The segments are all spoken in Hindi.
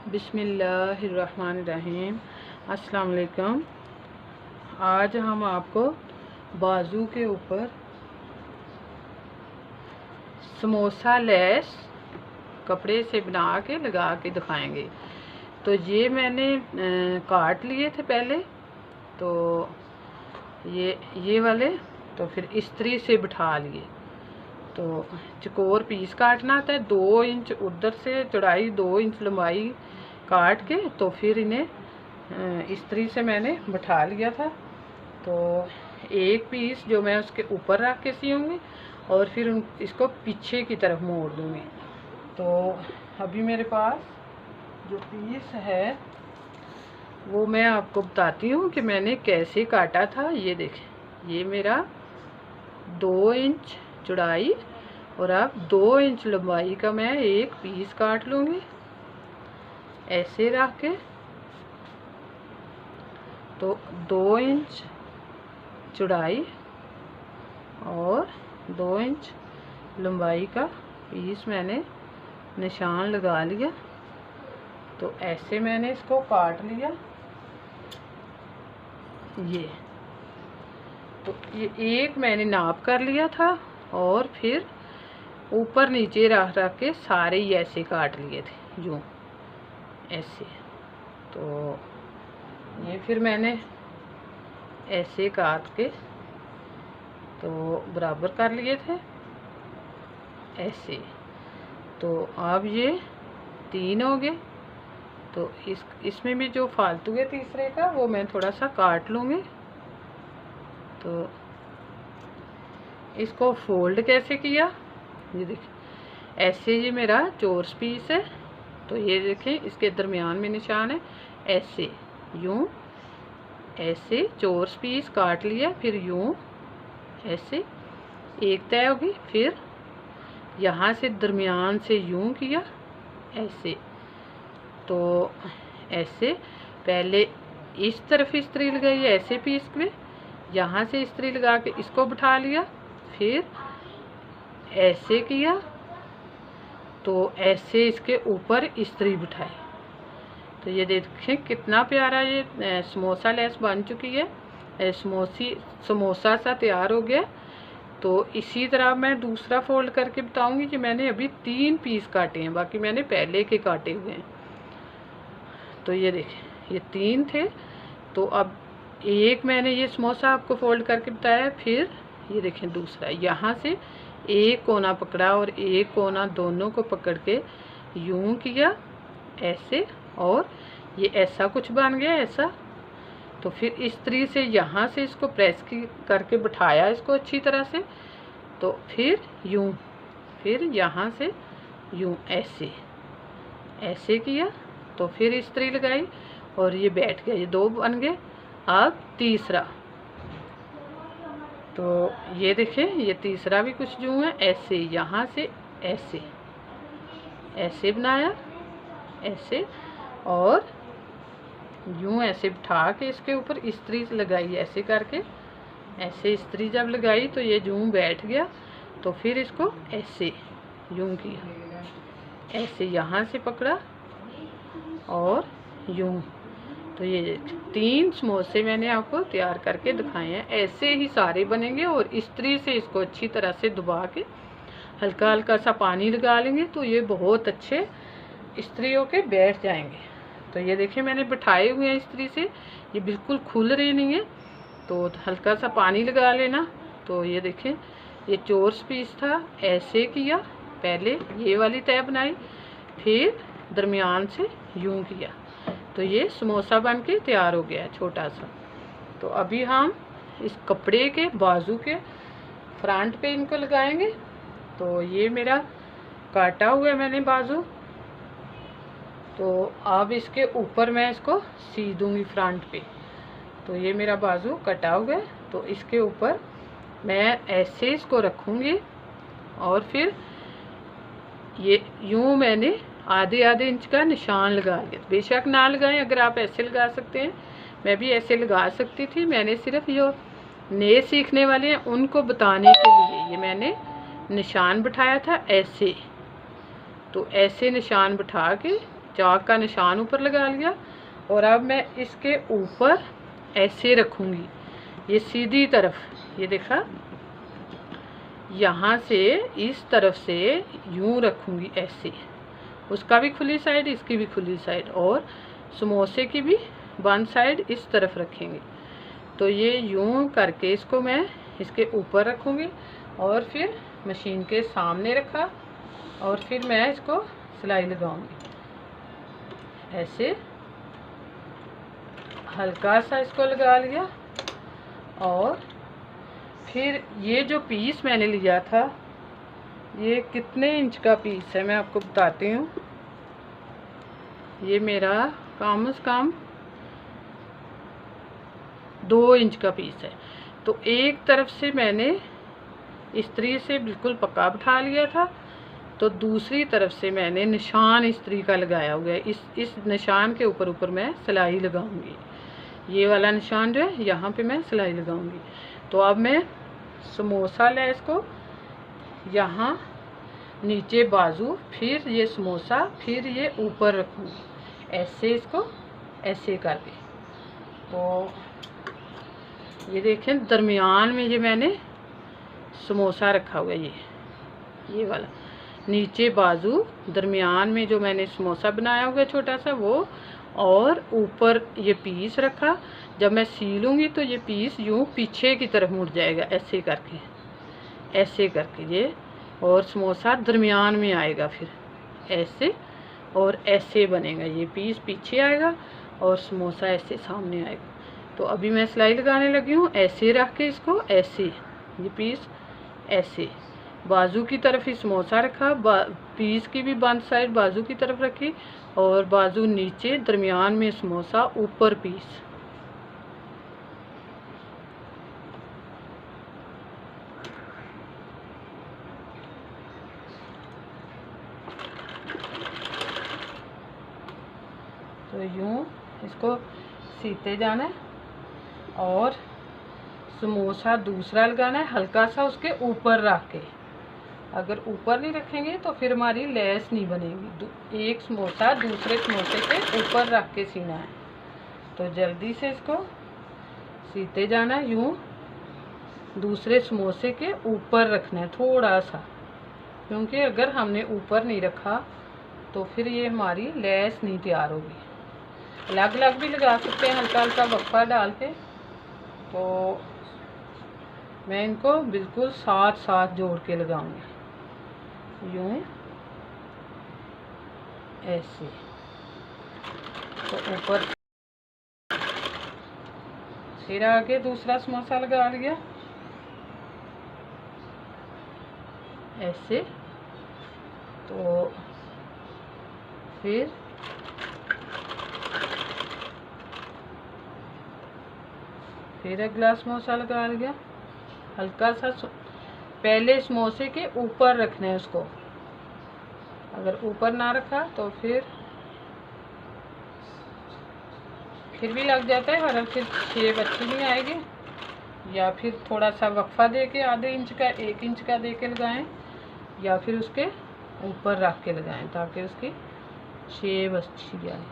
बिस्मिल्लाहिर्रहमानिर्रहीम। अस्सलाम वालेकुम। आज हम आपको बाजू के ऊपर समोसा लेस कपड़े से बना के लगा के दिखाएंगे। तो ये मैंने काट लिए थे पहले, तो ये वाले तो फिर इस्त्री से बिठा लिए। तो चकोर पीस काटना था, 2 इंच उधर से चौड़ाई, 2 इंच लंबाई काट के तो फिर इन्हें इस्त्री से मैंने बिठा लिया था। तो एक पीस जो मैं उसके ऊपर रख के सीऊँगी और फिर इसको पीछे की तरफ मोड़ दूँगी। तो अभी मेरे पास जो पीस है वो मैं आपको बताती हूँ कि मैंने कैसे काटा था। ये देखें, ये मेरा 2 इंच चौड़ाई और अब 2 इंच लंबाई का मैं एक पीस काट लूँगी ऐसे रख के। तो 2 इंच चौड़ाई और 2 इंच लंबाई का पीस मैंने निशान लगा लिया। तो ऐसे मैंने इसको काट लिया। तो ये एक मैंने नाप कर लिया था और फिर ऊपर नीचे रख के सारे ही ऐसे काट लिए थे, यूँ ऐसे। तो ये फिर मैंने ऐसे काट के तो बराबर कर लिए थे ऐसे। तो अब ये 3 हो गए। तो इसमें भी जो फालतू है तीसरे का वो मैं थोड़ा सा काट लूँगी। तो इसको फोल्ड कैसे किया, ये देखिए ऐसे। ये मेरा चोरस पीस है, तो ये देखें इसके दरमियान में निशान है ऐसे, यूँ ऐसे चोरस पीस काट लिया। फिर यूँ ऐसे एक तय होगी, फिर यहाँ से दरमियान से यूँ किया ऐसे। तो ऐसे पहले इस तरफ इस्त्री लगाई ऐसे पीस में, यहाँ से इस्त्री लगा के इसको बिठा लिया, फिर ऐसे किया। तो ऐसे इसके ऊपर इस्त्री बिठाई। तो ये देखें कितना प्यारा ये समोसा लेस बन चुकी है। समोसा सा तैयार हो गया। तो इसी तरह मैं दूसरा फोल्ड करके बताऊंगी कि मैंने अभी 3 पीस काटे हैं, बाकी मैंने पहले के काटे हुए हैं। तो ये देखें ये 3 थे। तो अब एक मैंने ये समोसा आपको फोल्ड करके बताया, फिर ये देखें दूसरा, यहाँ से एक कोना पकड़ा और एक कोना दोनों को पकड़ के यूं किया ऐसे, और ये ऐसा कुछ बन गया ऐसा। तो फिर इस्त्री से यहाँ से इसको प्रेस करके बिठाया इसको अच्छी तरह से। तो फिर यूं, फिर यहाँ से यूं ऐसे ऐसे किया। तो फिर इस्त्री लगाई और ये बैठ गया, ये 2 बन गए। अब तीसरा, तो ये देखें ये तीसरा भी कुछ यूँ है ऐसे, यहाँ से ऐसे ऐसे बनाया ऐसे, और यूँ ऐसे बिठा के इसके ऊपर इस्त्री लगाई ऐसे करके। ऐसे इस्त्री जब लगाई तो ये यूँ बैठ गया। तो फिर इसको ऐसे यूँ किया ऐसे, यहाँ से पकड़ा और यूँ। तो ये 3 समोसे मैंने आपको तैयार करके दिखाए हैं। ऐसे ही सारे बनेंगे और इस्त्री से इसको अच्छी तरह से दबा के हल्का हल्का सा पानी लगा लेंगे तो ये बहुत अच्छे इस्त्री होके बैठ जाएंगे। तो ये देखिए मैंने बिठाए हुए हैं इस्त्री से, ये बिल्कुल खुल रहे नहीं है। तो हल्का सा पानी लगा लेना। तो ये देखें ये चोरस पीस था, ऐसे किया, पहले ये वाली तय बनाई, फिर दरमियान से यूं किया। तो ये समोसा बन के तैयार हो गया है छोटा सा। तो अभी हम इस कपड़े के बाजू के फ्रंट पे इनको लगाएंगे। तो ये मेरा काटा हुआ है मैंने बाजू। तो अब इसके ऊपर मैं इसको सी दूंगी फ्रंट पे। तो ये मेरा बाजू कटा हुआ है। तो इसके ऊपर मैं ऐसे इसको रखूँगी और फिर ये यूँ मैंने आधे इंच का निशान लगा लिया। बेशक ना लगाएं, अगर आप ऐसे लगा सकते हैं, मैं भी ऐसे लगा सकती थी। मैंने सिर्फ जो नए सीखने वाले हैं उनको बताने के लिए ये मैंने निशान बिठाया था ऐसे। तो ऐसे निशान बिठा के चाक का निशान ऊपर लगा लिया और अब मैं इसके ऊपर ऐसे रखूँगी, ये सीधी तरफ, ये देखा, यहाँ से इस तरफ से यूँ रखूँगी ऐसे, उसका भी खुली साइड, इसकी भी खुली साइड, और समोसे की भी बंद साइड इस तरफ रखेंगे। तो ये यूँ करके इसको मैं इसके ऊपर रखूँगी और फिर मशीन के सामने रखा और फिर मैं इसको सिलाई लगाऊंगी। ऐसे हल्का सा इसको लगा लिया और फिर ये जो पीस मैंने लिया था, ये कितने इंच का पीस है मैं आपको बताती हूँ। ये मेरा कम से कम 2 इंच का पीस है। तो एक तरफ से मैंने इस्त्री से बिल्कुल पक्का बिठा लिया था, तो दूसरी तरफ से मैंने निशान इस्त्री का लगाया हुआ है। इस निशान के ऊपर मैं सिलाई लगाऊंगी। ये वाला निशान जो है यहाँ पे मैं सिलाई लगाऊंगी। तो अब मैं समोसा लेस को यहाँ नीचे बाजू, फिर ये समोसा, फिर ये ऊपर रखूँगी ऐसे, इसको ऐसे करके। तो ये देखें दरमियान में ये मैंने समोसा रखा हुआ है, ये वाला नीचे बाजू, दरमियान में जो मैंने समोसा बनाया हुआ है छोटा सा वो, और ऊपर ये पीस रखा। जब मैं सीलूँगी तो ये पीस यूँ पीछे की तरफ मुड़ जाएगा ऐसे करके, ऐसे करके ये, और समोसा दरमियान में आएगा, फिर ऐसे और ऐसे बनेगा। ये पीस पीछे आएगा और समोसा ऐसे सामने आएगा। तो अभी मैं सिलाई लगाने लगी हूँ। ऐसे रख के इसको ऐसे, ये पीस ऐसे बाजू की तरफ ही समोसा रखा, पीस की भी बंद साइड बाजू की तरफ रखी, और बाजू नीचे, दरमियान में समोसा, ऊपर पीस। तो यूँ इसको सीते जाना है और समोसा दूसरा लगाना है हल्का सा उसके ऊपर रख के। अगर ऊपर नहीं रखेंगे तो फिर हमारी लेस नहीं बनेगी। एक समोसा दूसरे समोसे के ऊपर रख के सीना है। तो जल्दी से इसको सीते जाना है, यूँ दूसरे समोसे के ऊपर रखना है थोड़ा सा, क्योंकि अगर हमने ऊपर नहीं रखा तो फिर ये हमारी लेस नहीं तैयार होगी। अलग अलग भी लगा सकते हैं हल्का हल्का वक्फा डाल के। तो मैं इनको बिल्कुल साथ साथ जोड़ के लगाऊंगी, यूँ ऐसे। तो ऊपर फिर आगे दूसरा समोसा लगा लिया ऐसे। तो फिर अगला समोसा लगा लिया हल्का सा। पहले समोसे के ऊपर रखना है उसको, अगर ऊपर ना रखा तो फिर भी लग जाता है और फिर शेप अच्छी नहीं आएगी। या फिर थोड़ा सा वक्फा दे के आधे इंच का 1 इंच का दे के लगाएँ, या फिर उसके ऊपर रख के लगाएं ताकि उसकी शेप अच्छी आए।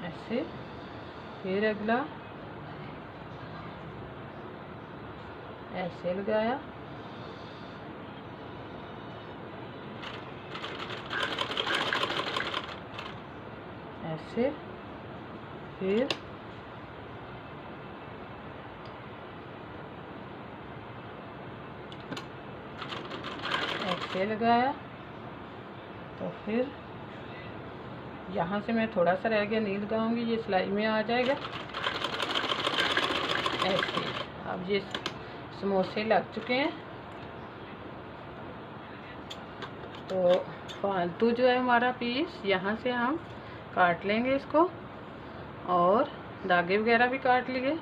ऐसे फिर अगला ऐसे लगाया, ऐसे फिर ऐसे लगाया। तो फिर यहाँ से मैं थोड़ा सा रह गया नहीं लगाऊंगी, ये सिलाई में आ जाएगा ऐसे। अब ये समोसे लग चुके हैं। तो फालतू जो है हमारा पीस यहाँ से हम काट लेंगे इसको, और धागे वगैरह भी काट लिए।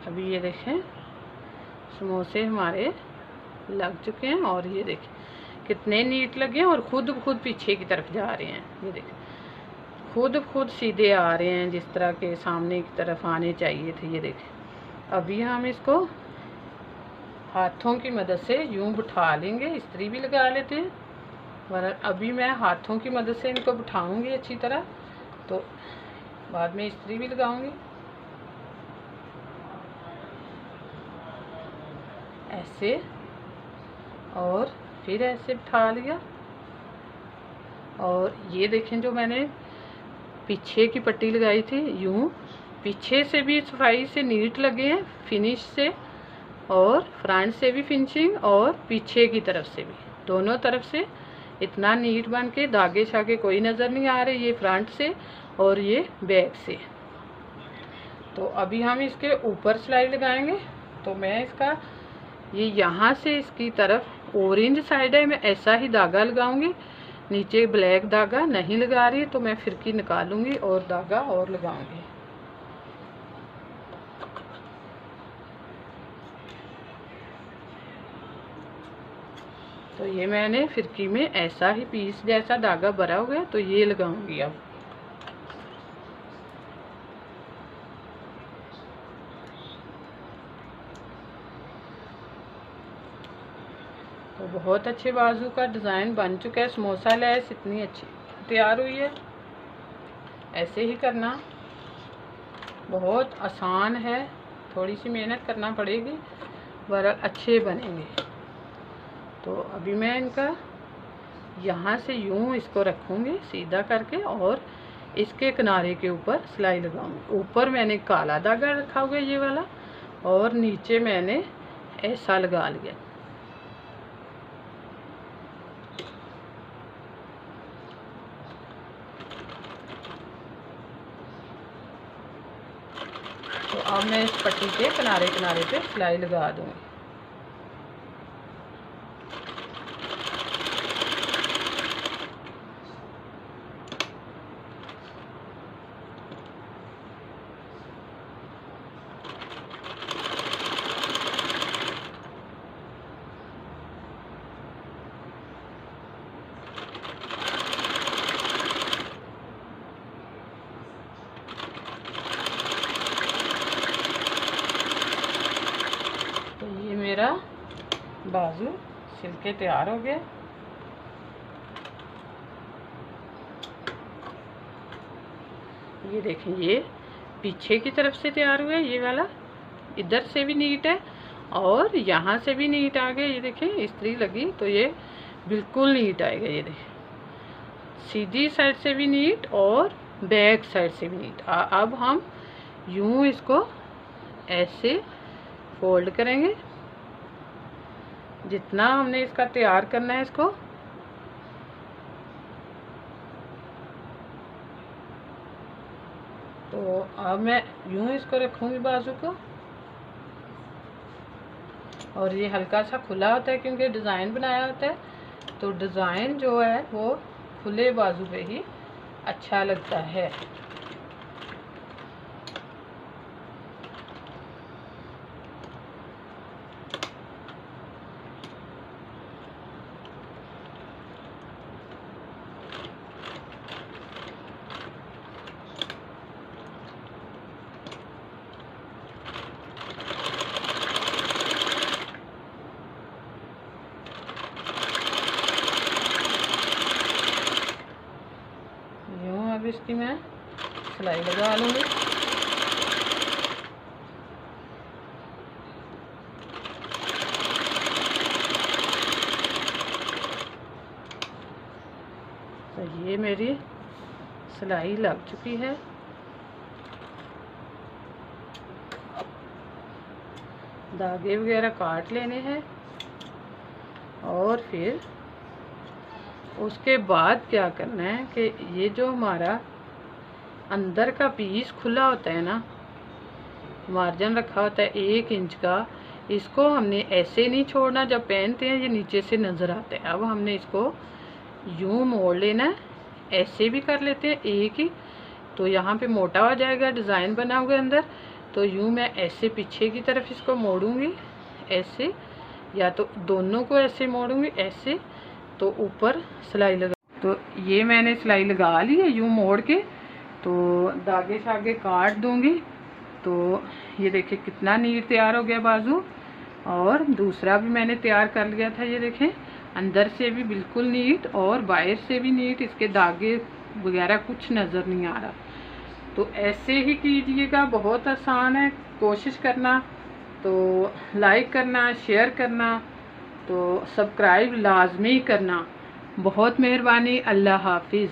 अभी ये देखें समोसे हमारे लग चुके हैं, और ये देखें कितने नीट लगे हैं और खुद पीछे की तरफ जा रहे हैं। ये देखिए खुद सीधे आ रहे हैं जिस तरह के सामने की तरफ आने चाहिए थे। ये देखिए अभी हम इसको हाथों की मदद से यूं बिठा लेंगे, इस्त्री भी लगा लेते हैं, वरना अभी मैं हाथों की मदद से इनको बिठाऊंगी अच्छी तरह, तो बाद में इस्त्री भी लगाऊंगी। ऐसे और फिर ऐसे बिठा लिया। और ये देखें जो मैंने पीछे की पट्टी लगाई थी, यूं पीछे से भी सफाई से नीट लगे हैं फिनिश से, और फ्रंट से भी फिनिशिंग, और पीछे की तरफ से भी, दोनों तरफ से इतना नीट बन के धागे शागे कोई नज़र नहीं आ रहे। ये फ्रंट से और ये बैक से। तो अभी हम इसके ऊपर सिलाई लगाएंगे। तो मैं इसका ये यहाँ से इसकी तरफ ऑरेंज साइड है, मैं ऐसा ही धागा लगाऊंगी, नीचे ब्लैक धागा नहीं लगा रही, तो मैं फिरकी निकालूंगी और धागा और लगाऊंगी। तो ये मैंने फिरकी में ऐसा ही पीस जैसा धागा भरा हुआ है, तो ये लगाऊंगी अब। तो बहुत अच्छे बाजू का डिज़ाइन बन चुका है। समोसा लैस इतनी अच्छी तैयार हुई है। ऐसे ही करना, बहुत आसान है, थोड़ी सी मेहनत करना पड़ेगी वरना अच्छे बनेंगे। तो अभी मैं इनका यहाँ से यूं इसको रखूँगी सीधा करके, और इसके किनारे के ऊपर सिलाई लगाऊंगी। ऊपर मैंने काला धागा रखा हुआ है ये वाला, और नीचे मैंने ऐसा लगा लिया। तो अब मैं इस पट्टी के किनारे किनारे पे सिलाई लगा दूँगी। मेरा बाजू सिल के तैयार हो गया। ये देखें ये पीछे की तरफ से तैयार हुआ है, ये वाला इधर से भी नीट है और यहाँ से भी नीट आ गया। ये देखें इस्त्री लगी तो ये बिल्कुल नीट आएगा। ये देखें सीधी साइड से भी नीट और बैक साइड से भी नीट। अब हम यूं इसको ऐसे फोल्ड करेंगे, जितना हमने इसका तैयार करना है इसको। तो अब मैं यूं इसको रखूंगी बाजू को, और ये हल्का सा खुला होता है क्योंकि डिज़ाइन बनाया होता है, तो डिज़ाइन जो है वो खुले बाजू पे ही अच्छा लगता है। अब इसकी मैं सिलाई लगा लूँगी। तो ये मेरी सिलाई लग चुकी है। धागे वगैरह काट लेने हैं, और फिर उसके बाद क्या करना है कि ये जो हमारा अंदर का पीस खुला होता है ना, मार्जिन रखा होता है 1 इंच का, इसको हमने ऐसे नहीं छोड़ना। जब पहनते हैं ये नीचे से नज़र आता है। अब हमने इसको यूं मोड़ लेना है, ऐसे भी कर लेते हैं एक ही, तो यहाँ पे मोटा हो जाएगा, डिज़ाइन बना हुआ है अंदर। तो यूं मैं ऐसे पीछे की तरफ इसको मोड़ूंगी ऐसे, या तो दोनों को ऐसे मोड़ूंगी ऐसे, तो ऊपर सिलाई लगा। तो ये मैंने सिलाई लगा ली है यूँ मोड़ के, तो धागे शागे काट दूँगी। तो ये देखिए कितना नीट तैयार हो गया बाजू। और दूसरा भी मैंने तैयार कर लिया था, ये देखें अंदर से भी बिल्कुल नीट और बाहर से भी नीट, इसके धागे वगैरह कुछ नज़र नहीं आ रहा। तो ऐसे ही कीजिएगा, बहुत आसान है, कोशिश करना। तो लाइक करना, शेयर करना, तो सब्सक्राइब लाजमी करना। बहुत मेहरबानी। अल्लाह हाफिज़।